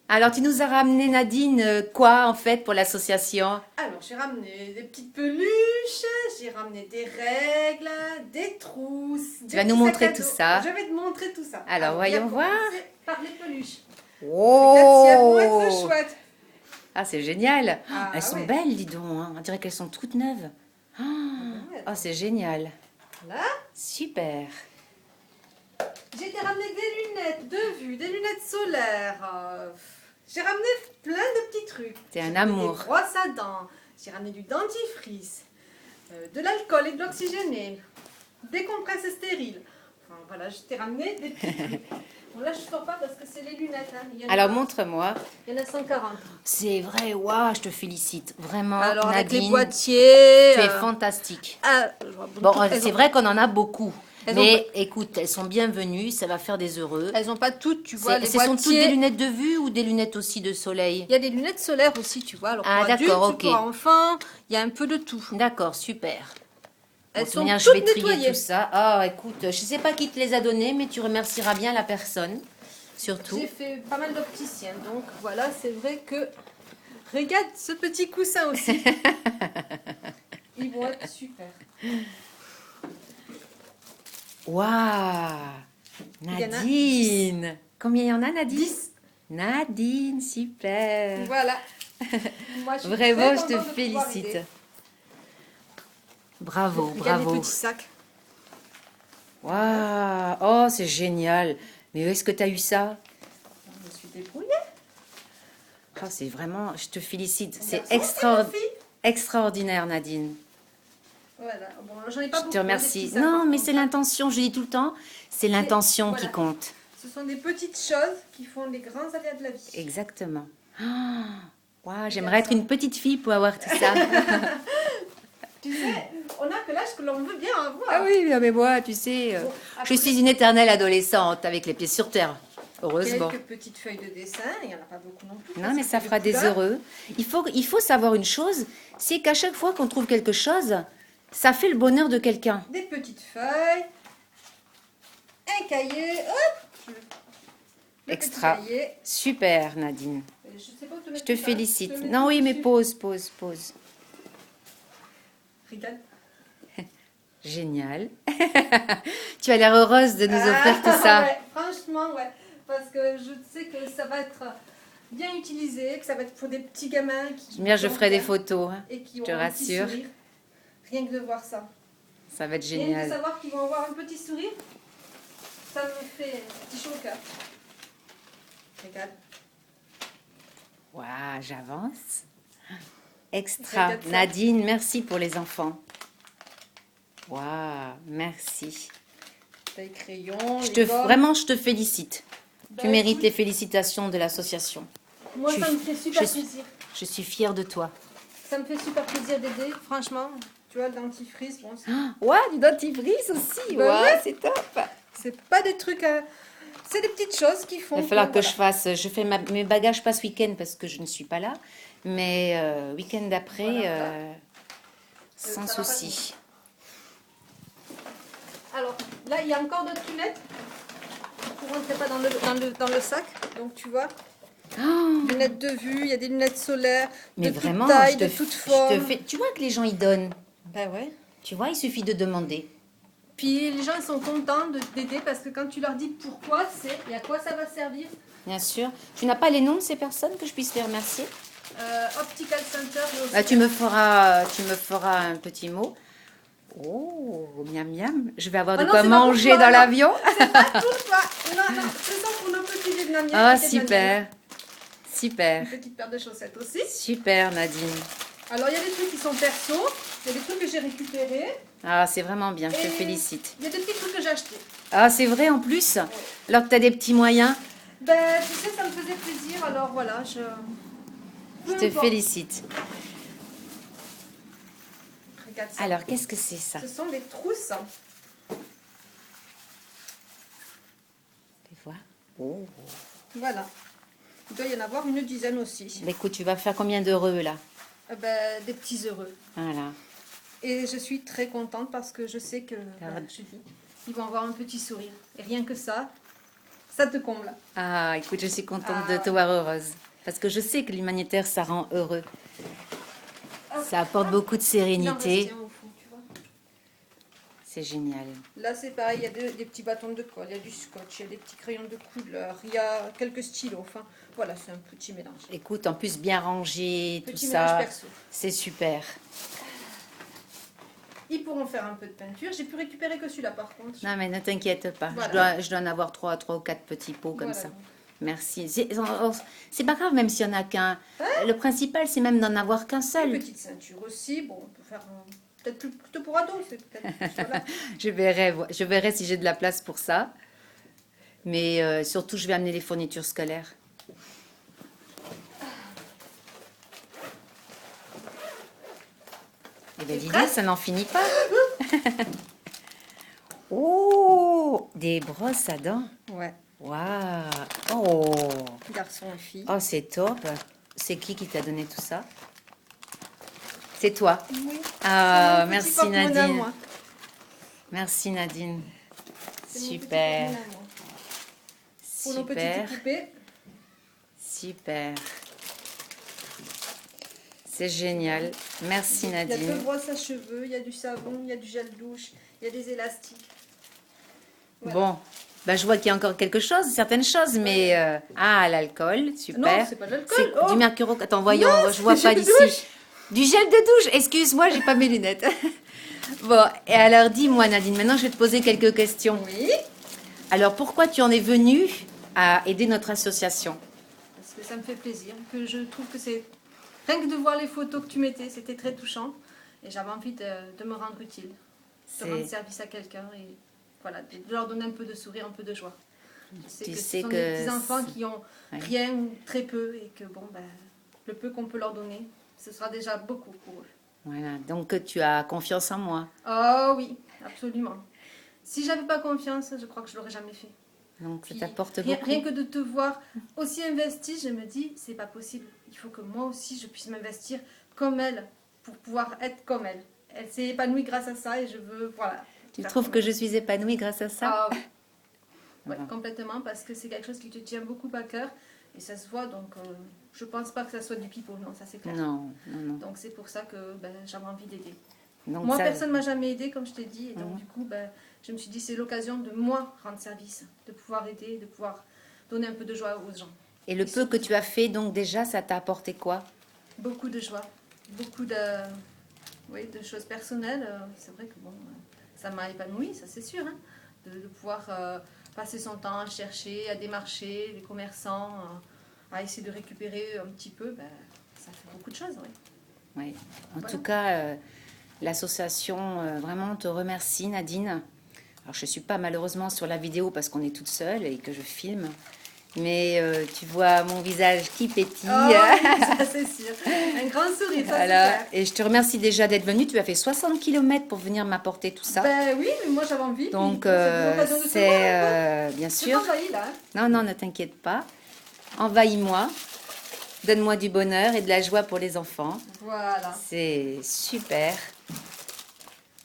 Alors, tu nous as ramené, Nadine, quoi, en fait, pour l'association? Alors, j'ai ramené des petites peluches, j'ai ramené des règles, des trousses, Tu des vas nous petits sacs à montrer tout dos. ça. Je vais te montrer tout ça. Alors, Alors, on va voyons voir. commencer par les peluches. Regarde si elles vont être Oh! chouettes. Ah, c'est génial. Ah, elles Ah sont ouais. belles, dis donc, hein. On dirait qu'elles sont toutes neuves. Ah, Ah ben ouais, oh, attends. c'est génial. Voilà. Super. J'ai été ramener des lunettes de vue, des lunettes solaires. J'ai ramené plein de petits trucs. T'es J'ai un ramené amour. des brosses à dents. J'ai ramené du dentifrice, de l'alcool et de l'oxygéné, des compresses stériles. Enfin voilà, je t'ai ramené des petits trucs. Bon là je ne sors pas parce que c'est les lunettes. Hein. Alors, montre-moi. Il y en a 140. C'est vrai, waouh, je te félicite. Vraiment, Alors avec les Nadine, boîtiers. tu es fantastique. Bon, Elles c'est ont, vrai qu'on en a beaucoup. elles ont Mais écoute, elles sont bienvenues, ça va faire des heureux. elles ont pas toutes, tu vois, les Ce sont toutes des boîtiers. lunettes de vue ou des lunettes aussi de soleil? Il y a des lunettes solaires aussi, tu vois. Alors Ah, pour adultes, d'accord, ok. pour enfants, il y a un peu de tout. D'accord, super. Elles Bon, de toute sont manière, je toutes vais trier nettoyées. tout ça. Ah, écoute, je sais pas qui te les a donnés, mais tu remercieras bien la personne, surtout. J'ai fait pas mal d'opticiens, donc voilà, c'est vrai que... Regarde ce petit coussin aussi. Ils vont être super. Waouh! Il y en a Nadine! Combien il y en a, Nadine? 10. Nadine, super! Voilà. Moi, je suis Vraiment, très je te contente de pouvoir félicite. aider. Bravo, Regarde les bravo. petits sacs. Waouh! Oh, c'est génial! Mais où est-ce que tu as eu ça? Je me suis débrouillée. Oh, c'est vraiment, je te félicite. Mon C'est garçon, c'est ma fille. extraordinaire, Nadine. Voilà. Bon, j'en ai pas Je beaucoup. te Des remercie. petits sacs, Non, par mais contre, c'est hein. l'intention, je dis tout le temps, c'est l'intention qui Voilà. compte. Ce sont des petites choses qui font les grands aléas de la vie. Exactement. Ah, waouh, j'aimerais Regarde être ça. une petite fille pour avoir tout ça. Tu sais, on a que l'âge que l'on veut bien avoir. Ah oui, mais moi, tu sais, Bon, je après, suis une éternelle adolescente avec les pieds sur terre. Heureusement. quelques petites feuilles de dessin, il n'y en a pas beaucoup non plus. Non, parce mais que ça c'est fera de des couleur. heureux. Il faut savoir une chose, c'est qu'à chaque fois qu'on trouve quelque chose, ça fait le bonheur de quelqu'un. Des petites feuilles, un cahier, hop, le Extra. petit cahier. Super, Nadine. Je sais pas où te Je mettre te tout ça. félicite. Je te mets Non, tout oui, mais dessus. pause. Regarde. Génial. Tu as l'air heureuse de nous offrir tout ça. Ouais, franchement, ouais. Parce que je sais que ça va être bien utilisé, que ça va être pour des petits gamins qui Bien, je ont ferai des bien photos, hein. et qui Je te ont un petit rassure. sourire. Rien que de voir ça. Ça va être Rien que de génial. savoir qu'ils vont avoir un petit sourire, ça me fait un petit chaud au cœur. Regarde. Waouh, j'avance. Extra. Regarde ça. Nadine, merci pour les enfants. Waouh, merci. Les crayons, les gommes. Vraiment, je te félicite. Tu Ben, mérites écoute, les félicitations de l'association. moi, je ça suis- me fait super je suis- plaisir. Je suis fière de toi. Ça me fait super plaisir d'aider, franchement. Tu vois, le dentifrice, bon, Waouh, du dentifrice aussi. Ben Waouh, ouais. c'est top. c'est pas des trucs... C'est des petites choses qui font... Il va falloir que voilà. je fasse. Je fais mes bagages pas ce week-end parce que je ne suis pas là. Mais week-end d'après, Voilà. sans Ça va pas souci. Alors, là, il y a encore d'autres lunettes. Pour rentrer pas dans le sac. Donc, tu vois, Oh, lunettes de vue, il y a des lunettes solaires, mais de vraiment, toute taille, je te, de toute je te forme. fais. Tu vois que les gens ils donnent. Ben ouais. Tu vois, il suffit de demander. Puis les gens ils sont contents d'aider parce que quand tu leur dis pourquoi c'est et à quoi ça va servir, Bien sûr. Tu n'as pas les noms de ces personnes que je puisse les remercier? Optical Center, Bah, tu me feras un petit mot. Oh, miam miam. Je vais avoir de Ah non, quoi c'est pas pour manger toi, dans non. l'avion. c'est pas tout ça. Non, non, c'est ça pour nos petits vietnamiens. Ah, et vietnamiennes. super. Super. Une petite paire de chaussettes aussi. Super, Nadine. Alors il y a des trucs qui sont perso, il y a des trucs que j'ai récupérés, Ah, c'est vraiment bien. Je te Et- félicite. il y a des petits trucs que j'ai achetés. Ah, c'est vrai en plus. Alors que tu as des petits moyens, Ben tu sais, ça me faisait plaisir, alors voilà, je Peu te importe. félicite. Regarde ça. Alors, qu'est-ce que c'est ça? Ce sont des trousses. Tu vois? Oh. Voilà. Il doit y en avoir une dizaine aussi. Bah, écoute, tu vas faire combien d'heureux là? Des petits heureux. Voilà. Et je suis très contente parce que je sais que, Ah. je dis, ils vont avoir un petit sourire. Et rien que ça, Ça te comble. Ah, écoute, je suis contente Ah, de te voir heureuse. Parce que je sais que l'humanitaire, ça rend heureux. Ça apporte beaucoup de Il en reste sérénité. un au fond, tu vois. C'est génial. Là, c'est pareil, il y a des petits bâtons de colle, il y a du scotch, il y a des petits crayons de couleur, il y a quelques stylos. Enfin, voilà, c'est un petit mélange. Écoute, en plus, bien rangé, tout Petit mélange ça. perso. C'est super. Ils pourront faire un peu de peinture. J'ai pu récupérer que celui-là, par contre. Non, mais ne t'inquiète pas. Voilà. Je dois en avoir trois ou quatre petits pots comme Voilà, ça. donc. Merci. C'est pas grave, même s'il n'y en a qu'un. Le principal, c'est même d'en avoir qu'un Une seul. petite ceinture aussi. Bon, on peut faire peut-être plutôt pour ados. C'est peut-être. Voilà. Je verrai si j'ai de la place pour ça. Mais surtout, je vais amener les fournitures scolaires. Eh bien, dis donc, ça n'en finit pas. Oh, des brosses à dents. Ouais. Waouh. Oh, Garçon et fille. oh c'est top. C'est qui t'a donné tout ça? C'est toi. Oui. Ah, C'est mon petit merci porte-monnaie à Nadine. moi. Merci Nadine. C'est mon petit Super. porte-monnaie à moi. Pour nos petites Super. poupées. Super. C'est génial. Merci Il y a deux Nadine. brosses à cheveux, il y a du savon, il y a du gel douche, il y a des élastiques. Voilà. Bon, bah, je vois qu'il y a encore quelque chose, certaines choses, mais... ah, l'alcool, Non, super. c'est pas de l'alcool. C'est Oh, du mercuro. Attends, voyons, Non, je vois c'est pas du d'ici. gel douche. Du gel de douche. Excuse-moi, j'ai pas mes lunettes. Bon, et alors dis-moi Nadine, maintenant je vais te poser quelques questions. oui. Alors pourquoi tu en es venue à aider notre association? Parce que ça me fait plaisir, que je trouve que c'est... Rien que de voir les photos que tu mettais, c'était très touchant. Et j'avais envie de me rendre utile, de rendre service à quelqu'un et voilà, de leur donner un peu de sourire, un peu de joie. Je sais Tu que sais ce sont que des petits enfants qui ont Ouais. rien ou très peu et que bon, ben, le peu qu'on peut leur donner, ce sera déjà beaucoup pour eux. Voilà, donc tu as confiance en moi. Oh oui, absolument. Si j'avais pas confiance, je crois que je l'aurais jamais fait. Donc ça Puis, t'apporte rien, beaucoup. rien que de te voir aussi investi, je me dis, c'est pas possible. Il faut que moi aussi, je puisse m'investir comme elle, pour pouvoir être comme elle. Elle s'est épanouie grâce à ça et je veux, voilà. Tu faire trouves comme que elle. je suis épanouie grâce à ça? Ah oui. Ouais, Voilà. complètement, parce que c'est quelque chose qui te tient beaucoup à cœur et ça se voit, donc je pense pas que ça soit du pipeau, non, ça c'est clair. Non, non, non. Donc c'est pour ça que ben, j'avais envie d'aider. Donc Moi, ça- personne ne m'a jamais aidé, comme je t'ai dit. Et donc, Mhm. du coup, ben, je me suis dit, c'est l'occasion de moi rendre service, de pouvoir aider, de pouvoir donner un peu de joie aux gens. Et le peu que tu as fait, donc déjà, ça t'a apporté quoi? Beaucoup de joie, beaucoup de, oui, de choses personnelles. C'est vrai que bon, ça m'a épanouie, ça c'est sûr. Hein, de pouvoir passer son temps à chercher, à démarcher les commerçants, à essayer de récupérer un petit peu, ben, ça fait beaucoup de choses. Oui. Oui. En Voilà. tout cas, l'association vraiment te remercie, Nadine. Alors, je ne suis pas malheureusement sur la vidéo parce qu'on est toute seule et que je filme. Mais tu vois mon visage qui pétille. Oh, oui, ça c'est sûr. Un grand sourire, ça Voilà. c'est clair. Et je te remercie déjà d'être venue. Tu as fait 60 km pour venir m'apporter tout ça. Ben oui, mais moi j'avais envie. Donc, puis, c'est l'occasion de se voir un c'est bien peu. sûr. Je t'envahis, là. Hein. Non, non, ne t'inquiète pas. Envahis-moi. Donne-moi du bonheur et de la joie pour les enfants. Voilà. C'est super.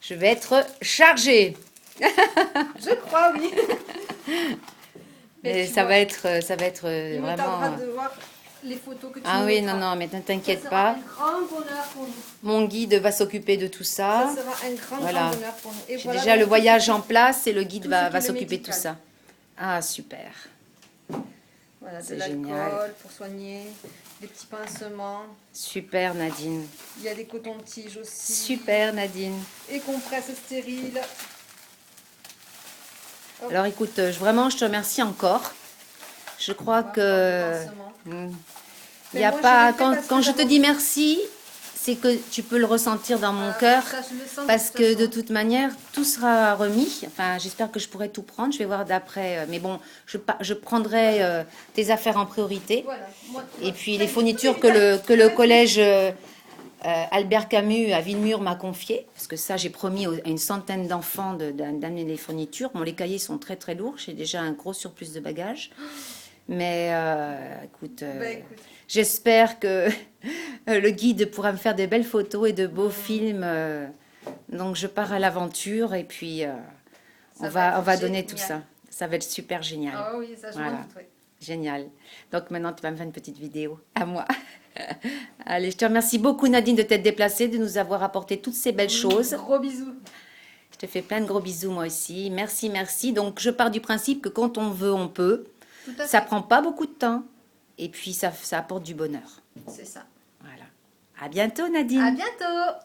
Je vais être chargée. Je crois, oui. Et tu ça vois, va être il me vraiment. tardera de voir les photos que tu Ah me oui, mettras. non, non, mais ne Ça t'inquiète sera pas. un grand bonheur pour nous. Mon guide va s'occuper de tout ça. Ça sera un grand, Voilà. grand bonheur pour nous. Et J'ai voilà, déjà donc, le tout voyage ce en place et le guide tout ce va qui est le s'occuper de tout médical. ça. Ah, super. Voilà, de C'est l'alcool génial. pour soigner, des petits pansements. Super, Nadine. Il y a des cotons-tiges aussi. Super, Nadine. Et compresses stériles. Hop. Alors écoute, vraiment, je te remercie encore. Je crois Voilà, que... des pansements. Il Mais y a moi, je pas... l'ai fait parce Quand que je te j'avais dis merci, c'est que tu peux le ressentir dans mon Ah, cœur. ça, je le sens Parce toute que de façon. toute manière, tout sera remis. Enfin, j'espère que je pourrai tout prendre. Je vais voir d'après. Mais bon, je prendrai tes affaires en priorité. Voilà. Moi, tu Et vois. puis les fournitures que le collège Albert Camus à Villemur m'a confiées. Parce que ça, j'ai promis à une centaine d'enfants d'amener les fournitures. Bon, les cahiers sont très très lourds. J'ai déjà un gros surplus de bagages. Mais écoute, Bah, écoute. j'espère que le guide pourra me faire des belles photos et de beaux films. Donc je pars à l'aventure et puis on Ça va va être donner tout génial. ça. Ça va être super génial. Ah oui, ça je m'en Voilà. doute, oui. Génial. Donc maintenant, tu vas me faire une petite vidéo à moi. Allez, je te remercie beaucoup Nadine de t'être déplacée, de nous avoir apporté toutes ces belles choses. Gros bisous. Je te fais plein de gros bisous moi aussi. Merci, merci. Donc je pars du principe que quand on veut, on peut. Tout à Ça fait. prend pas beaucoup de temps et puis ça apporte du bonheur. C'est ça. Voilà. À bientôt Nadine. À bientôt.